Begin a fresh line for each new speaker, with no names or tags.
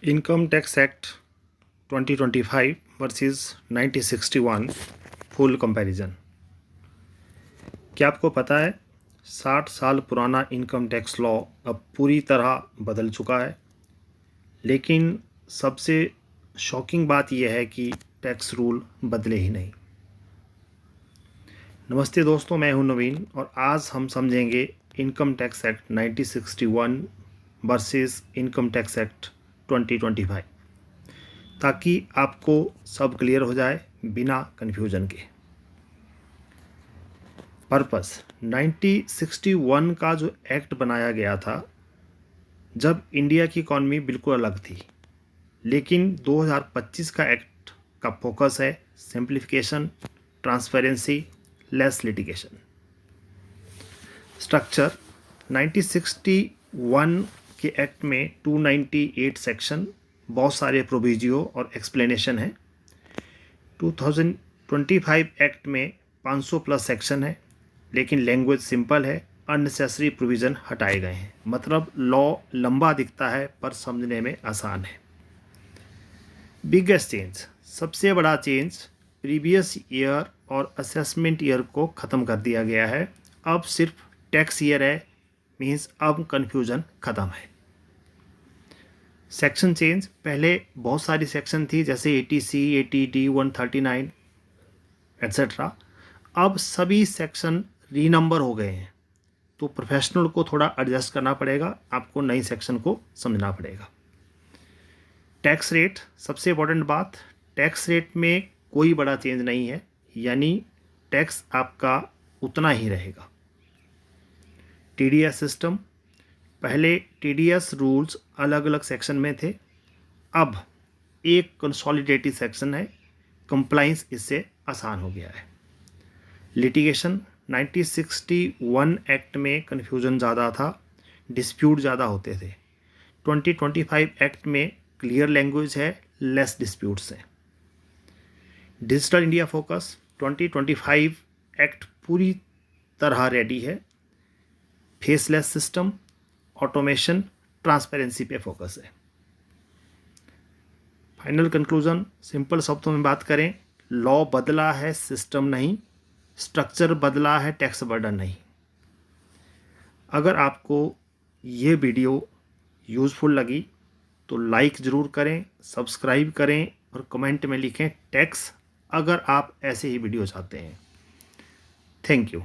Income tax act 2025 versus 1961 full comparison. क्या आपको पता है 60 साल पुराना इनकम टैक्स लॉ अब पूरी तरह बदल चुका है, लेकिन सबसे शॉकिंग बात यह है कि टैक्स रूल बदले ही नहीं। नमस्ते दोस्तों, मैं हूं नवीन और आज हम समझेंगे income tax act 1961 versus income tax act 2025, ताकि आपको सब क्लियर हो जाए बिना कन्फ्यूजन के। पर्पस 1961 का जो एक्ट बनाया गया था जब इंडिया की इकॉनमी बिल्कुल अलग थी, लेकिन 2025 का एक्ट का फोकस है simplification, transparency, less litigation. Structure 1961 के एक्ट में 298 सेक्शन, बहुत सारे प्रोविजियो और एक्सप्लेनेशन है। 2025 एक्ट में 500 प्लस सेक्शन है, लेकिन लैंग्वेज सिंपल है, अननेसेसरी प्रोविज़न हटाए गए हैं। मतलब लॉ लंबा दिखता है पर समझने में आसान है। बिगेस्ट चेंज, सबसे बड़ा चेंज, प्रीवियस ईयर और असेसमेंट ईयर को ख़त्म कर दिया गया है। अब सिर्फ टैक्स ईयर है, मीन्स अब कन्फ्यूज़न ख़त्म है। सेक्शन चेंज, पहले बहुत सारी सेक्शन थी जैसे 80C, 80D, 139 एट्सेट्रा। अब सभी सेक्शन रीनंबर हो गए हैं, तो प्रोफेशनल को थोड़ा एडजस्ट करना पड़ेगा, आपको नई सेक्शन को समझना पड़ेगा। टैक्स रेट, सबसे इम्पोर्टेंट बात, टैक्स रेट में कोई बड़ा चेंज नहीं है, यानी टैक्स आपका उतना ही रहेगा। TDS सिस्टम, पहले TDS रूल्स अलग अलग सेक्शन में थे, अब एक कंसोलिडेटेड सेक्शन है, कंप्लाइंस इससे आसान हो गया है। लिटिगेशन, 1961 एक्ट में कन्फ्यूज़न ज़्यादा था, डिस्प्यूट ज़्यादा होते थे। 2025 एक्ट में क्लियर लैंग्वेज है, लेस डिस्प्यूट्स हैं। डिजिटल इंडिया फोकस, 2025 एक्ट पूरी तरह रेडी है। फेसलेस सिस्टम, ऑटोमेशन, ट्रांसपेरेंसी पे फोकस है। फाइनल कंक्लूजन, सिंपल शब्दों में बात करें, लॉ बदला है, सिस्टम नहीं। स्ट्रक्चर बदला है, टैक्स बर्डन नहीं। अगर आपको ये वीडियो यूज़फुल लगी तो लाइक ज़रूर करें, सब्सक्राइब करें और कमेंट में लिखें टैक्स, अगर आप ऐसे ही वीडियो चाहते हैं। Thank you.